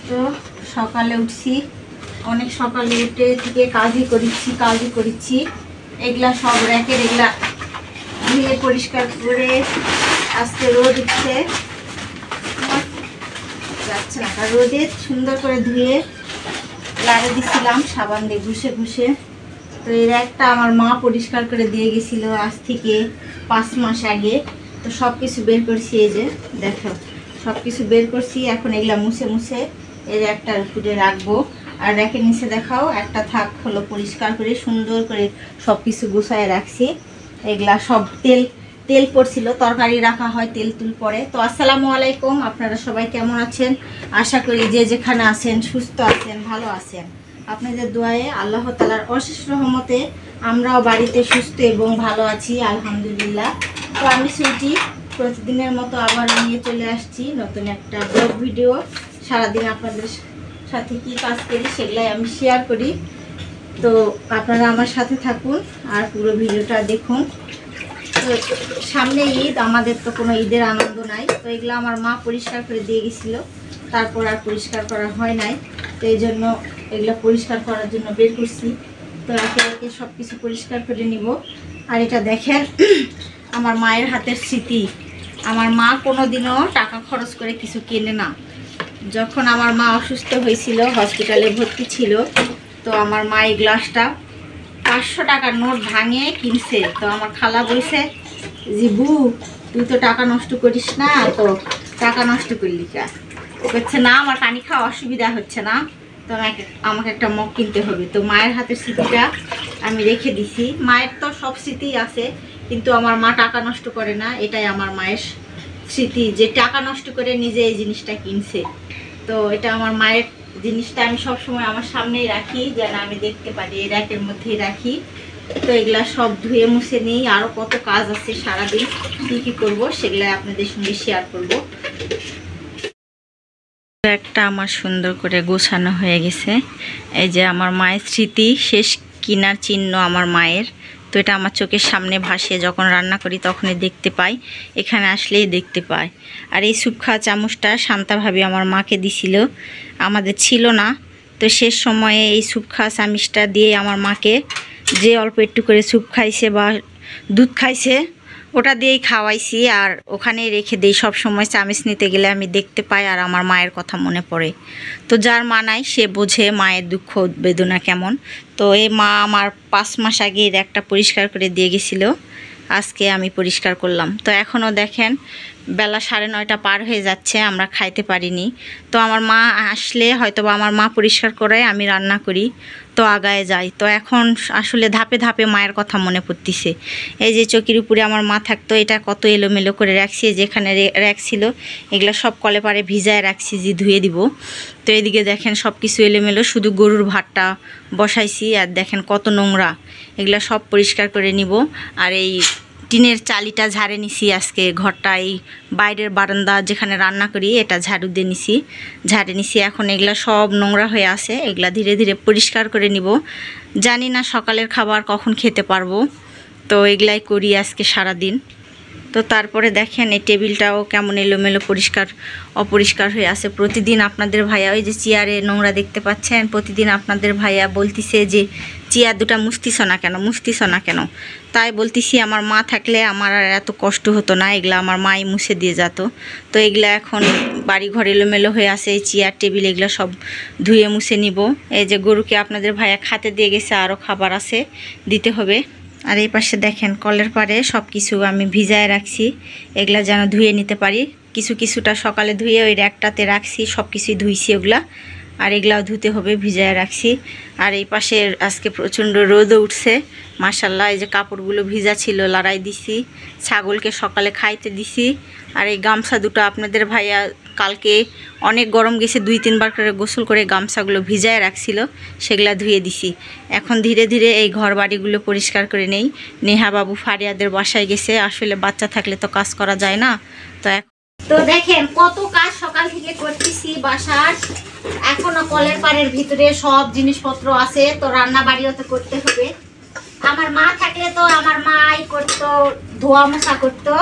তো সকালে উঠছি, অনেক সকালে উঠে থেকে কাজই করেছি। এগুলা সব র্যাকের এগুলা ধুয়ে পরিষ্কার করে আজকে রোদ উঠছে, যাচ্ছে না রোদে সুন্দর করে ধুয়ে লাড়ে দিছিলাম সাবান দিয়ে ঘুষে। তো এর একটা আমার মা পরিষ্কার করে দিয়ে গেছিল আজ থেকে 5 মাস আগে। তো সব কিছু বের করছি, এই যে দেখো সব কিছু বের করছি। এখন এগুলা মুছে এর একটা উপরে রাখবো। আর র্যাকের নিচে দেখাও একটা থাক হলো পরিষ্কার করে সুন্দর করে সব কিছু গুছায় রাখছি। এগুলা সব তেল পড়ছিল, তরকারি রাখা হয় তেল তুল পরে। তো আসসালামু আলাইকুম, আপনারা সবাই কেমন আছেন? আশা করি যে যেখানে আছেন সুস্থ আছেন, ভালো আছেন। আপনাদের দোয়ায়ে আল্লাহ তাআলার অশেষ রহমতে আমরাও বাড়িতে সুস্থ এবং ভালো আছি, আলহামদুলিল্লাহ। তো আমি সুইটি প্রতিদিনের মতো আবার নিয়ে চলে আসছি নতুন একটা ব্লগ ভিডিও। সারাদিন আপনাদের সাথে কি কাজ করি সেগুলাই আমি শেয়ার করি। তো আপনারা আমার সাথে থাকুন আর পুরো ভিডিওটা দেখুন। তো সামনে ঈদ, আমাদের তো কোনো ঈদের আনন্দ নাই। তো এগুলো আমার মা পরিষ্কার করে দিয়ে গেছিলো, তারপর আর পরিষ্কার করা হয় নাই। তো এই জন্য এগুলো পরিষ্কার করার জন্য বের করছি। তো একে সব কিছু পরিষ্কার করে নিব। আর এটা দেখেন আমার মায়ের হাতের স্মৃতি। আমার মা কোনো দিনও টাকা খরচ করে কিছু কেনে না। যখন আমার মা অসুস্থ হয়েছিল, হসপিটালে ভর্তি ছিল, তো আমার মা এই গ্লাসটা 500 টাকার নোট ভাঙে কিনছে। তো আমার খালা বলছে, জিবু তুই তো টাকা নষ্ট করিস না, তো টাকা নষ্ট করলি কা? বলছে না আমার পানি খাওয়া অসুবিধা হচ্ছে না, তো আমাকে একটা মগ কিনতে হবে। তো মায়ের হাতের স্মৃতিটা আমি রেখে দিছি। মায়ের তো সব স্মৃতি আছে, কিন্তু আমার মা টাকা নষ্ট করে না, এটাই আমার মায়ের স্মৃতি, যে টাকা নষ্ট করে নিজে এই জিনিসটা কিনছে। তো এটা আমার মায়ের জিনিসটা আমি সবসময় আমার সামনেই রাখি, যেন আমি দেখতে পারি, এই র্যাকের মধ্যেই রাখি। তো এগুলা সব ধুয়ে মুছে নিই। আরও কত কাজ আছে সারাদিন, কী করবো সেগুলা আপনাদের সঙ্গে শেয়ার করব। একটা আমার সুন্দর করে গোছানো হয়ে গেছে। এই যে আমার মায়ের স্মৃতি, শেষ কিনার চিহ্ন আমার মায়ের। তো এটা আমার চোখের সামনে ভাসে, যখন রান্না করি তখনই দেখতে পাই, এখানে আসলেই দেখতে পাই। আর এই স্যুপ খাওয়া চামচটা শান্তা ভাবি আমার মাকে দিছিল, আমাদের ছিল না। তো শেষ সময়ে এই স্যুপ খাওয়া চামচটা দিয়ে আমার মাকে, যে অল্প একটু করে স্যুপ খাইছে বা দুধ খাইছে, ওটা দিয়েই খাওয়াইছি। আর ওখানেই রেখে দিই, সব সময় চামচ নিতে গেলে আমি দেখতে পাই আর আমার মায়ের কথা মনে পড়ে। তো যার মা নাই সে বোঝে মায়ের দুঃখ বেদনা কেমন। তো এই মা আমার 5 মাস আগে এর একটা পরিষ্কার করে দিয়ে গেছিলো, আজকে আমি পরিষ্কার করলাম। তো এখনও দেখেন বেলা 9:30 পার হয়ে যাচ্ছে, আমরা খাইতে পারিনি। তো আমার মা আসলে হয়তো বা আমার মা পরিষ্কার করে, আমি রান্না করি, তো আগায় যাই। তো এখন আসলে ধাপে ধাপে মায়ের কথা মনে পড়তিছে। এই যে চকির উপরে আমার মা থাকতো, এটা কত এলোমেলো করে রাখছি, যেখানে রাখছিল এগুলো সব কলে পারে ভিজায় রাখছি যে ধুয়ে দিব। তো এদিকে দেখেন সব কিছু এলোমেলো, শুধু গরুর ভাতটা বসাইছি। আর দেখেন কত নোংরা, এগুলা সব পরিষ্কার করে নিব। আর এই টিনের চালিটা ঝাড়ে নিছি আজকে, ঘরটা এই বাইরের বারান্দা যেখানে রান্না করি এটা ঝাড়ু দিয়ে ঝাড়ে নিছি। এখন এগুলা সব নোংরা হয়ে আছে, এগুলা ধীরে ধীরে পরিষ্কার করে নিব। জানি না সকালের খাবার কখন খেতে পারবো, তো এগুলাই করি আজকে সারাদিন। তো তারপরে দেখেন এই টেবিলটাও কেমন এলোমেলো, অপরিষ্কার হয়ে আছে। প্রতিদিন আপনাদের ভাইয়া, ওই যে চেয়ারে নোংরা দেখতে পাচ্ছেন, প্রতিদিন আপনাদের ভাইয়া বলতিছে যে চেয়ার দুটা মুছতিস না কেন। তাই বলতেছি আমার মা থাকলে আমার আর এত কষ্ট হতো না, এগুলা আমার মাই মুছে দিয়ে যেত। তো এগুলা এখন বাড়িঘর এলোমেলো হয়ে আছে, এই চেয়ার টেবিল এগুলো সব ধুয়ে মুছে নিব। এই যে গরুকে আপনাদের ভাইয়া খাতে দিয়ে গেছে, আরও খাবার আছে দিতে হবে। আর এই পাশে দেখেন কলের পাড়ে সব কিছু আমি ভিজায় রাখছি, এগুলা যেন ধুয়ে নিতে পারি। কিছুটা সকালে ধুয়ে ওই র্যাকটাতে রাখছি, সব কিছুই ধুইছি ওগুলা। আর এগুলাও ধুতে হবে, ভিজায় রাখছি। আর এই পাশে আজকে প্রচণ্ড রোদও উঠছে মাশাল্লাহ। এই যে কাপড়গুলো ভিজা ছিল লড়াই দিছি, ছাগলকে সকালে খাইতে দিছি। আর এই গামছা দুটো আপনাদের ভাইয়া কালকে অনেক গরম গেছে, 2-3 বার করে গোসল করে গামছাগুলো ভিজায় রাখছিল, সেগুলা ধুয়ে দিছি। এখন ধীরে ধীরে এই ঘর বাড়িগুলো পরিষ্কার করে নেই। নেহা বাবু ফারিয়াদের বাসায় গেছে, আসলে বাচ্চা থাকলে তো কাজ করা যায় না। তো দেখেন কত কাজ সকাল থেকে করতেছি বাসার। এখনো কলের পাড়ের ভিতরে সব জিনিসপত্র আছে, তো রান্না বাড়িও তো করতে হবে। আমার মা থাকলে তো আমার মাই করতো, ধোয়া মোছা করতো।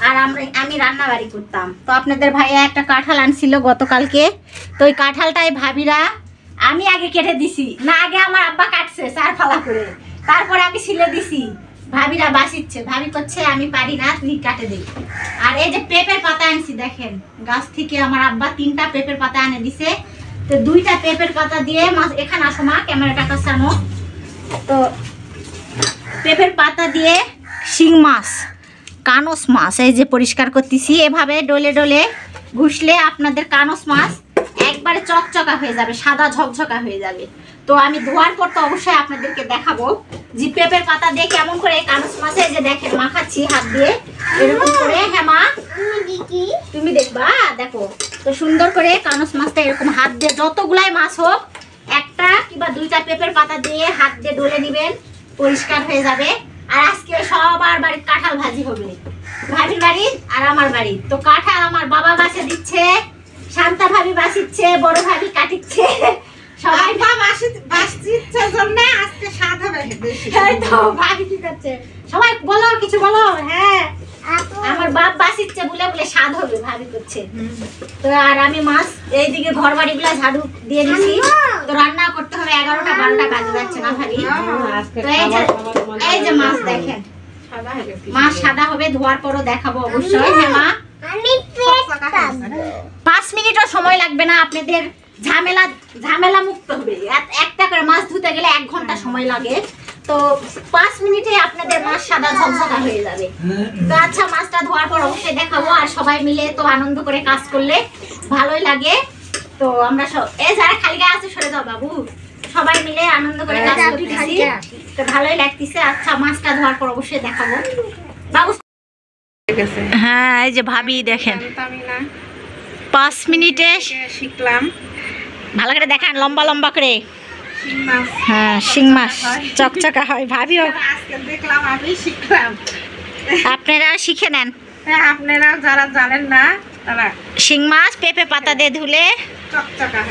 আর আমি রান্না বাড়ি করতাম। তো আপনাদের ভাইয়া একটা কাঁঠাল আনছিল গতকালকে, তো ওই কাঁঠালটাই ভাবিরা আমি আগে কেটে দিছি, না আগে আমার আব্বা কাটছে চার ফালা করে, তারপরে আমি ছিলে দিছি। ভাবিরা বাসিচ্ছে, ভাবি করছে আমি পারি না, তুই কাটে দিই। আর এই যে পেঁপের পাতা আনছি, দেখেন গাছ থেকে আমার আব্বা 3টা পেঁপের পাতা এনে দিছে। তো 2টা পেঁপের পাতা দিয়ে মাছ, এখানে আসো মা, ক্যামেরাটা কাছানো। তো পেঁপের পাতা দিয়ে শিং মাছ, কানস মাছ এই যে পরিষ্কার করতেছি। এভাবে ডলে ডলে ঘুষলে আপনাদের কানস মাছ একবারে চকচকা হয়ে যাবে, সাদা ঝকঝকা হয়ে যাবে। তো আমি ধোয়ার পর তো অবশ্যই আপনাদেরকে দেখাবো যে পেঁপের পাতা দিয়ে কেমন করে কানস মাছে, যে দেখেন মাখাচ্ছি হাত দিয়ে এরকম করে। হ্যাঁ মা তুমি দেখবা, দেখো তো সুন্দর করে কানস মাছটা এরকম হাত দিয়ে, যতগুলাই মাছ হোক 1টা কিংবা 2টা পেঁপের পাতা দিয়ে হাত দিয়ে ডলে নিবেন, পরিষ্কার হয়ে যাবে। আর আজকে সবার বাড়ির কাঁঠাল ভাজি হবে, ভাবির বাড়ি আর আমার বাড়ি। তো কাঁঠাল আমার বাবা বাসে দিচ্ছে, শান্তা ভাবি বাসিচ্ছে, বড় ভাবি কাটিচ্ছে, সবাই আজকে স্বাদ হবে বেশি। তো ভাবি কি করছে, সবাই বলো কিছু বলো। হ্যাঁ আমার বাপ বাসিচ্ছে বলে বলে স্বাদ হবে, ভাবি করছে। তো আর আমি মাছ এইদিকে ঘর বাড়িগুলা ঝাড়ু দিয়ে দিছি। তো রান্না করতে হবে 11টা 12টা বাজে যাচ্ছে না ভাবি। তো এই যে মাছ দেখেন, মাছ সাদা হবে, ধোয়ার পরও দেখাবো অবশ্যই। হ্যাঁ মা 5 মিনিটও সময় লাগবে না, আপনাদের ঝামেলা মুক্ত হবে। একটা করে মাছ ধুতে গেলে 1 ঘন্টা সময় লাগে, তো 5 মিনিটে আপনাদের মাছ সাদা ঝকঝকা হয়ে যাবে। তো আচ্ছা, মাছটা ধোয়ার পর অবশ্যই দেখাবো। আর সবাই মিলে তো আনন্দ করে কাজ করলে ভালোই লাগে। তো আমরা সব যারা খালি গায়ে আছে সরে যাও বাবু, সবাই মিলে আনন্দ করে কাজ করতেছি, তো ভালোই লাগতেছে। আচ্ছা, মাছটা ধোয়ার পর অবশ্যই দেখাবো বাবু। হ্যাঁ এই যে ভাবি দেখেন 5 মিনিটে শিখলাম, ভালো করে দেখান লম্বা লম্বা করে। হ্যাঁ শিং মাছ চকচকা হয়, ভাবিও দেখলাম, আমি শিখলাম, আপনারা শিখে নেন। আপনারা যারা জানেন না তারা শিং মাছ পেঁপে পাতা দিয়ে ধুলে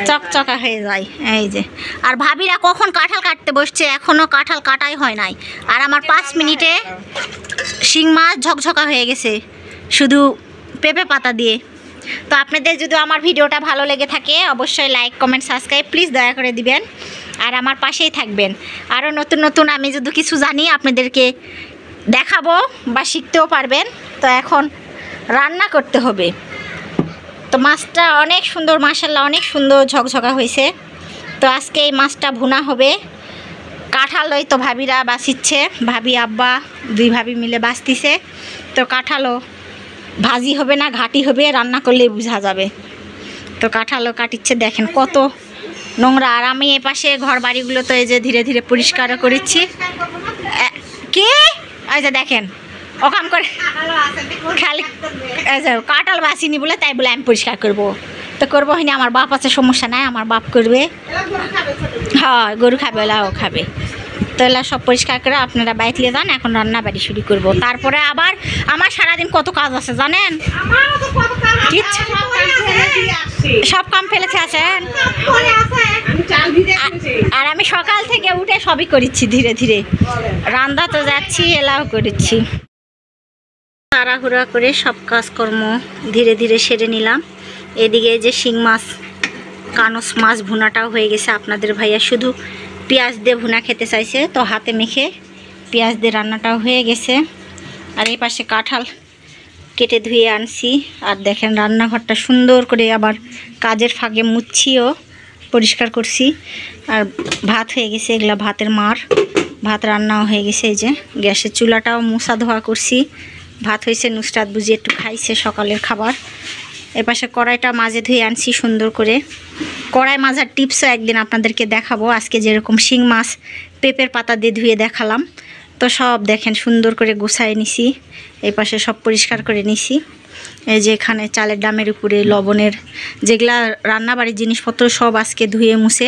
চকচকা হয়ে যায়। এই যে আর ভাবিরা কখন কাঁঠাল কাটতে বসছে, এখনো কাঁঠাল কাটাই হয় নাই। আর আমার 5 মিনিটে শিং মাছ ঝকঝকা হয়ে গেছে শুধু পেঁপে পাতা দিয়ে। তো আপনাদের যদি আমার ভিডিওটা ভালো লেগে থাকে অবশ্যই লাইক কমেন্ট সাবস্ক্রাইব প্লিজ দয়া করে দিবেন, আর আমার পাশেই থাকবেন। আরও নতুন নতুন আমি যদি কিছু জানি আপনাদেরকে দেখাবো বা শিখতেও পারবেন। তো এখন রান্না করতে হবে। তো মাছটা অনেক সুন্দর, মাশাআল্লাহ অনেক সুন্দর ঝকঝকা হয়েছে। তো আজকে এই মাছটা ভুনা হবে। কাঁঠালই তো ভাবিরা বাছিচ্ছে, ভাবি আব্বা 2 ভাবি মিলে বাছতিছে। তো কাঁঠালও ভাজি হবে না ঘাটি হবে, রান্না করলে বোঝা যাবে। তো কাঁঠালও কাটিচ্ছে, দেখেন কত নোংরা। আর আমি এ পাশে ঘর বাড়িগুলো তো এই যে ধীরে ধীরে পরিষ্কার করেছি। কে এই যে দেখেন ওখান করে খালি কাঁঠাল বাসিনি বলে তাই বলে আমি পরিষ্কার করবো। তো করবো হয়নি, আমার বাপ আছে, সমস্যা নাই, আমার বাপ করবে। হ্যাঁ গরু খাবে, ওলাও খাবে। তো এলা সব পরিষ্কার করে আপনারা বাইরে যান, এখন রান্না বাড়ি শুরু করবো। তারপরে আবার আমার সারাদিন কত কাজ আছে জানেন, সব কাম ফেলেছে আছেন। আর আমি সকাল থেকে উঠে সবই করেছি ধীরে ধীরে, রান্না তো যাচ্ছি এলাও করেছি। তাড়াহুড়া করে সব কাজকর্ম ধীরে ধীরে সেরে নিলাম। এদিকে যে শিং মাছ কানস মাছ ভুনাটাও হয়ে গেছে। আপনাদের ভাইয়া শুধু পেঁয়াজ দিয়ে ভুনা খেতে চাইছে, তো হাতে মেখে পেঁয়াজ দিয়ে রান্নাটাও হয়ে গেছে। আর এই পাশে কাঁঠাল কেটে ধুয়ে আনছি। আর দেখেন রান্নাঘরটা সুন্দর করে আবার কাজের ফাঁকে মুছিও পরিষ্কার করছি। আর ভাত হয়ে গেছে, এগুলা ভাতের মার, ভাত রান্নাও হয়ে গেছে। এই যে গ্যাসের চুলাটাও মুছা ধোয়া করছি। ভাত হয়েছে, নুসরাত বুঝি একটু খাইছে সকালের খাবার। এপাশে কড়াইটা মাঝে ধুয়ে আনছি সুন্দর করে। কড়াই মাজার টিপসও একদিন আপনাদেরকে দেখাবো। আজকে যেরকম শিং মাছ পেঁপের পাতা দিয়ে ধুয়ে দেখালাম, তো সব দেখেন সুন্দর করে গুছাই নিছি। এই পাশে সব পরিষ্কার করে নিছি। এই যে এখানে চালের ডামের উপরে লবণের যেগুলা রান্নাবাড়ির জিনিসপত্র সব আজকে ধুয়ে মুছে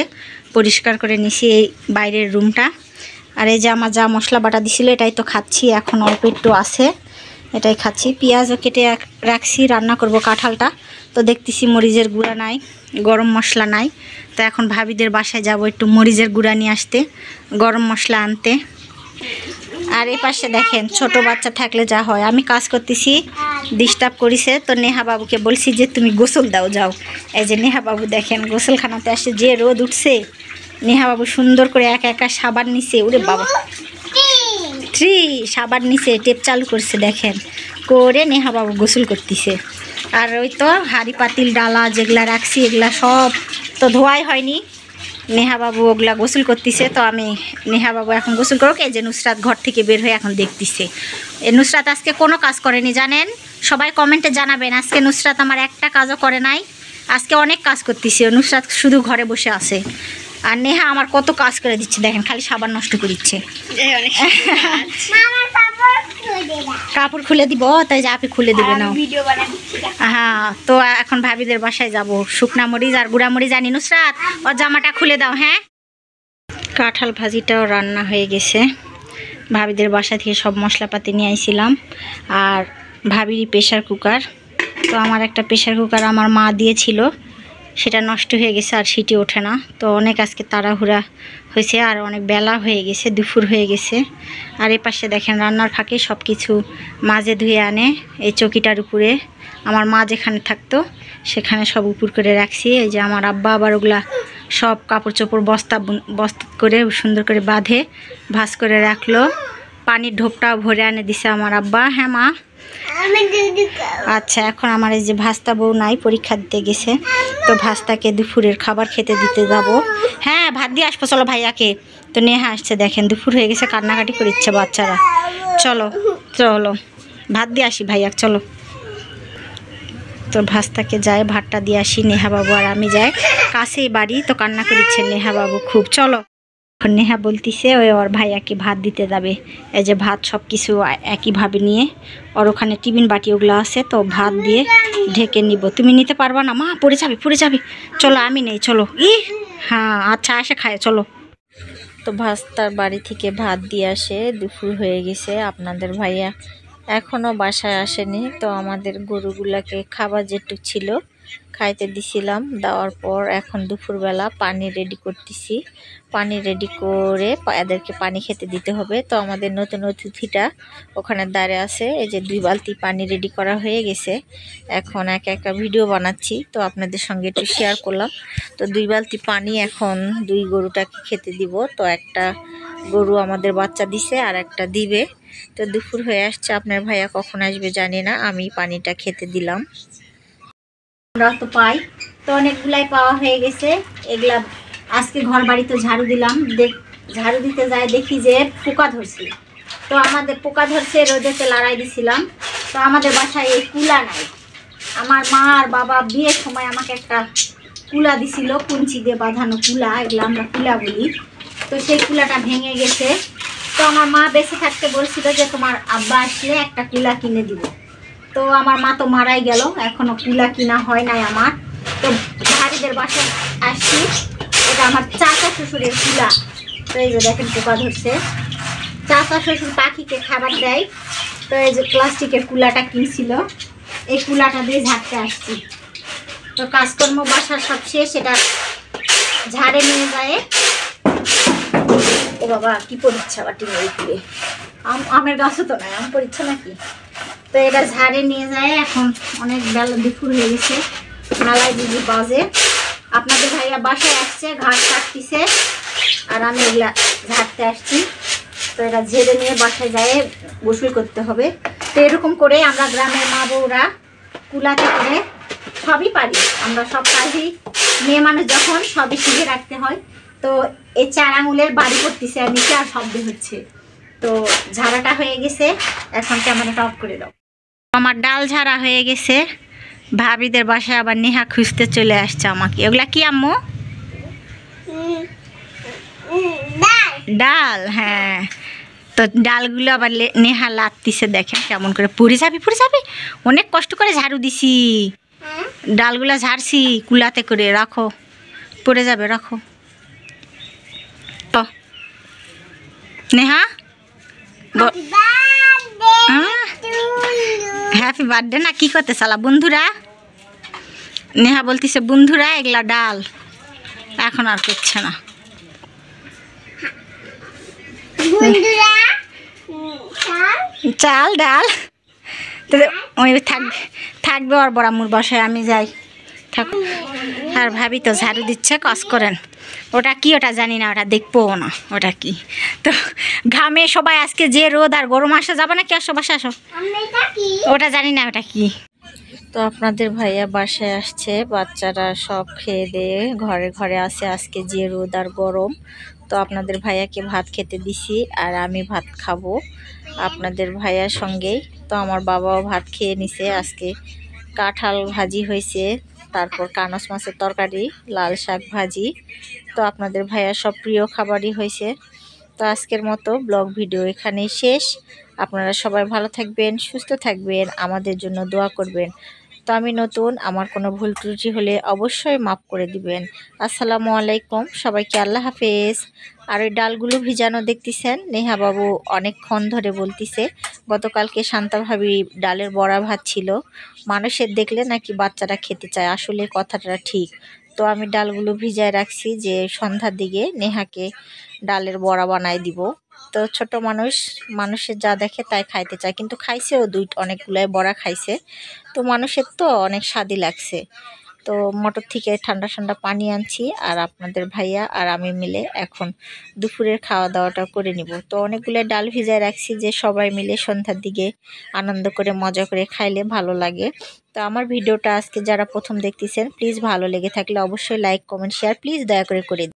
পরিষ্কার করে নিছি এই বাইরের রুমটা। আর এই যে আমার যা মশলা বাটা দিছিল এটাই তো খাচ্ছি, এখন অল্প একটু আছে, এটাই খাচ্ছি। পেঁয়াজও কেটে রাখছি, রান্না করব কাঁঠালটা। তো দেখতেছি মরিচের গুঁড়া নাই, গরম মশলা নাই। তো এখন ভাবিদের বাসায় যাব একটু মরিচের গুঁড়া নিয়ে আসতে, গরম মশলা আনতে। আর এই পাশে দেখেন ছোট বাচ্চা থাকলে যা হয়, আমি কাজ করতেছি ডিস্টার্ব করিছে, তো নেহা বাবুকে বলছি যে তুমি গোসল দাও যাও। এই যে নেহা বাবু দেখেন গোসলখানাতে আসে, যে রোদ উঠছে, নেহা বাবু সুন্দর করে একা একা সাবান নিছে, ওরে বাবা 3 সাবান নিছে, টেপ চালু করছে দেখেন করে নেহা বাবু গোসল করতেছে। আর ওই তো হাঁড়ি পাতিল ডালা যেগুলা রাখছি এগুলা সব তো ধোয়াই হয়নি, নেহা বাবু ওগুলা গোসল করতেছে। তো আমি নেহা বাবু এখন গোসল করুক। এই যে নুসরাত ঘর থেকে বের হয়ে এখন দেখতেছে। এই নুসরাত আজকে কোনো কাজ করেনি জানেন, সবাই কমেন্টে জানাবেন। আজকে নুসরাত আমার একটা কাজও করে নাই, আজকে অনেক কাজ করতেছে। নুসরাত শুধু ঘরে বসে আছে, আর নেহা আমার কত কাজ করে দিচ্ছে দেখেন, খালি সাবান নষ্ট করে দিচ্ছে। কাপড় খুলে দিব, তাই যে আপনি খুলে দিবে না। হ্যাঁ, তো এখন ভাবিদের বাসায় যাব, শুকনা মরিচ আর গুঁড়া মরিচ আনি। নুসরাত ওর জামাটা খুলে দাও। হ্যাঁ, কাঁঠাল ভাজিটাও রান্না হয়ে গেছে। ভাবিদের বাসা থেকে সব মশলাপাতি নিয়ে আইছিলাম। আর ভাবিরই প্রেশার কুকার, তো আমার একটা প্রেশার কুকার আমার মা দিয়েছিল, সেটা নষ্ট হয়ে গেছে আর সিটি ওঠে না। তো অনেক আজকে তাড়াহুড়া হয়েছে, আর অনেক বেলা হয়ে গেছে, দুপুর হয়ে গেছে। আর এ পাশে দেখেন রান্নার ফাঁকে সব কিছু মাঝে ধুয়ে আনে এই চকিটার উপরে। আমার মা যেখানে থাকতো সেখানে সব উপর করে রাখছি। এই যে আমার আব্বা আবার ওগুলা সব কাপড় চোপড় বস্তা করে সুন্দর করে বাঁধে ভাঁজ করে রাখলো। পানির ঢোপটাও ভরে আনে দিছে আমার আব্বা। হ্যাঁ মা, আচ্ছা এখন আমার এই যে ভাস্তা বউ নাই, পরীক্ষা দিতে গেছে, তো ভাস্তাকে দুপুরের খাবার খেতে দিতে যাব। হ্যাঁ, ভাত দিয়ে আসবো, চলো ভাইয়াকে। তো নেহা আসছে দেখেন, দুপুর হয়ে গেছে, কান্নাকাটি করছে বাচ্চারা। চলো চলো ভাত দিয়ে আসি ভাইয়া, চলো। তো ভাস্তাকে যায় ভাতটা দিয়ে আসি, নেহা বাবু আর আমি যাই, কাছেই বাড়ি, তো কান্না করছে নেহা বাবু খুব। চলো, এখন নেহা বলতিছে ওই ওর ভাইয়াকে ভাত দিতে যাবে। এই যে ভাত সব কিছু একইভাবে নিয়ে, ওর ওখানে টিফিন বাটি ওগুলো আছে, তো ভাত দিয়ে ঢেকে নিব। তুমি নিতে পারবা না মা, পড়ে যাবে। চলো আমি নেই, চলো। হ্যাঁ আচ্ছা, আসে খায়, চলো। তো ভাস্তার বাড়ি থেকে ভাত দিয়ে আসে, দুপুর হয়ে গেছে। আপনাদের ভাইয়া এখনও বাসায় আসেনি, তো আমাদের গরুগুলাকে খাবার যেটুক ছিল খাইতে দিছিলাম। দেওয়ার পর এখন দুপুরবেলা পানি রেডি করতেছি। পানি রেডি করে এদেরকে পানি খেতে দিতে হবে। তো আমাদের নতুন অতিথিটা ওখানে দাঁড়িয়ে আছে। এই যে 2 বালতি পানি রেডি করা হয়ে গেছে। এখন একা ভিডিও বানাচ্ছি, তো আপনাদের সঙ্গে একটু শেয়ার করলাম। তো 2 বালতি পানি এখন 2 গরুটাকে খেতে দিব। তো একটা গরু আমাদের বাচ্চা দিছে আর একটা দিবে। তো দুপুর হয়ে আসছে, আপনার ভাইয়া কখন আসবে জানি না, আমি পানিটা খেতে দিলাম। আমরা তো পাই, তো অনেকগুলাই পাওয়া হয়ে গেছে। এগুলা আজকে ঘর বাড়িতে ঝাড়ু দিলাম, ঝাড়ু দিতে যায় দেখি যে পোকা ধরছে। তো আমাদের পোকা ধরছে, রোদেতে লড়াই দিছিলাম। তো আমাদের বাসায় এই কুলা নাই। আমার মা আর বাবা বিয়ের সময় আমাকে একটা কুলা দিছিল, কুঞ্চি দিয়ে বাঁধানো কুলা, এগুলো আমরা কুলা বলি। তো সেই কুলাটা ভেঙে গেছে। তো আমার মা বেঁচে থাকতে বলছিল যে তোমার আব্বা আসলে একটা কুলা কিনে দিব। তো আমার মা তো মারাই গেল, এখনো কুলা কিনা হয় নাই আমার। তো ভাবিদের বাসায় আসছি, এটা আমার চাচা শ্বশুরের কুলা। তো এই যে দেখেন পোকা ধরছে। চাচা শ্বশুর পাখিকে খাবার দেয়, তো এই যে প্লাস্টিকের কুলাটা কিনছিল, এই কুলাটা দিয়ে ঝাড়তে আসছি। তো কাজকর্ম বাসার সব শেষ, এটা ঝাড়ে নিয়ে যায়। ও বাবা কি পরীক্ষা বাটি মেরে দিয়ে আমের গাছও তো নাই, আম পরীক্ষা নাকি। তো এটা ঝাড়ে নিয়ে যায়। এখন অনেক বেলা দুপুর হয়ে গেছে, মেলায় 2 বাজে। আপনাদের ভাইয়া বাসায় আসছে, ঘাস কাটতেছে, আর আমি এগুলা ঝাড়তে আসছি। তো এটা ঝেড়ে নিয়ে বাসায় যায় গোসল করতে হবে। তো এরকম করে আমরা গ্রামের মা বউরা কুলাতে করে সবই পারি, আমরা সব কাজই মেয়ে মানুষ যখন সবই শিখে রাখতে হয়। তো এই 4 আঙুলের বাড়ি করতেছে আর নিচে আর শব্দ হচ্ছে। তো ঝাড়াটা হয়ে গেছে, এখন ক্যামেরাটা অফ করে দাও। আমার ডাল ঝাড়া হয়ে গেছে। ভাবিদের বাসায় আবার নেহা খুঁজতে চলে আসছে আমাকে। ওগুলা কি আম্মু? ডাল। হ্যাঁ, তো ডালগুলো আবার নেহা লাত্তিছে, দেখেন কেমন করে। পড়ে যাবি অনেক কষ্ট করে ঝাড়ু দিছি, ডালগুলা ঝাড়ছি কুলাতে করে। রাখো, পড়ে যাবে, রাখো। তো নেহা হ্যাপি বার্থডে না কি করতে চালা বন্ধুরা? নেহা বলতেছে বন্ধুরা এগুলা ডাল, এখন আর করছে না। চাল ডাল তো ওই থাকবে ওর বড়ামুর বসায় আমি যাই থাক। আর ভাবি তো ঝাড়ু দিচ্ছে কাজ করেন। ওটা কি ওটা জানি না, ওটা দেখবো না ওটা কি। তো ঘামে সবাই আজকে যে রোদ আর গরম আসা যাবে না কি, আসো বাসায় আসো। ওটা জানি না ওটা কি। তো আপনাদের ভাইয়া বাসায় আসছে, বাচ্চারা সব খেয়ে দিয়ে ঘরে ঘরে আসে। আজকে যে রোদ আর গরম, তো আপনাদের ভাইয়াকে ভাত খেতে দিছি আর আমি ভাত খাবো আপনাদের ভাইয়ার সঙ্গেই। তো আমার বাবাও ভাত খেয়ে নিছে। আজকে কাঁঠাল ভাজি হয়েছে, তারপর কানস মাছের তরকারি, লাল শাক ভাজি। তো আপনাদের ভাইয়ার সব প্রিয় খাবারই হয়েছে। তো আজকের মতো ব্লগ ভিডিও এখানেই শেষ। আপনারা সবাই ভালো থাকবেন, সুস্থ থাকবেন, আমাদের জন্য দোয়া করবেন। তো আমি নতুন, আমার কোনো ভুল ত্রুটি হলে অবশ্যই মাফ করে দিবেন। আসসালামু আলাইকুম, সবাইকে আল্লাহ হাফেজ। আর ওই ডালগুলো ভিজানো দেখতেছেন, নেহা বাবু অনেকক্ষণ ধরে বলতিছে গতকালকে শান্তা ভাবি ডালের বড়া ভাত ছিল, মানুষের দেখলে নাকি বাচ্চারা খেতে চায়। আসলে কথাটা ঠিক। তো আমি ডালগুলো ভিজায় রাখছি যে সন্ধ্যার দিকে নেহাকে ডালের বড়া বানায় দিব। তো ছোট মানুষ, মানুষের যা দেখে তাই খাইতে চায়, কিন্তু খাইছেও অনেকগুলাই বড়া খাইছে। তো মানুষের তো অনেক স্বাদই লাগছে। তো মোটর থেকে ঠান্ডা ঠান্ডা পানি আনছি আর আপনাদের ভাইয়া আর আমি মিলে এখন দুপুরের খাওয়া দাওয়াটা করে নিব। তো অনেকগুলো ডাল ভিজায় রাখছি যে সবাই মিলে সন্ধ্যার দিকে আনন্দ করে মজা করে খাইলে ভালো লাগে। তো আমার ভিডিওটা আজকে যারা প্রথম দেখতেছেন, প্লিজ ভালো লেগে থাকলে অবশ্যই লাইক কমেন্ট শেয়ার প্লিজ দয়া করে করে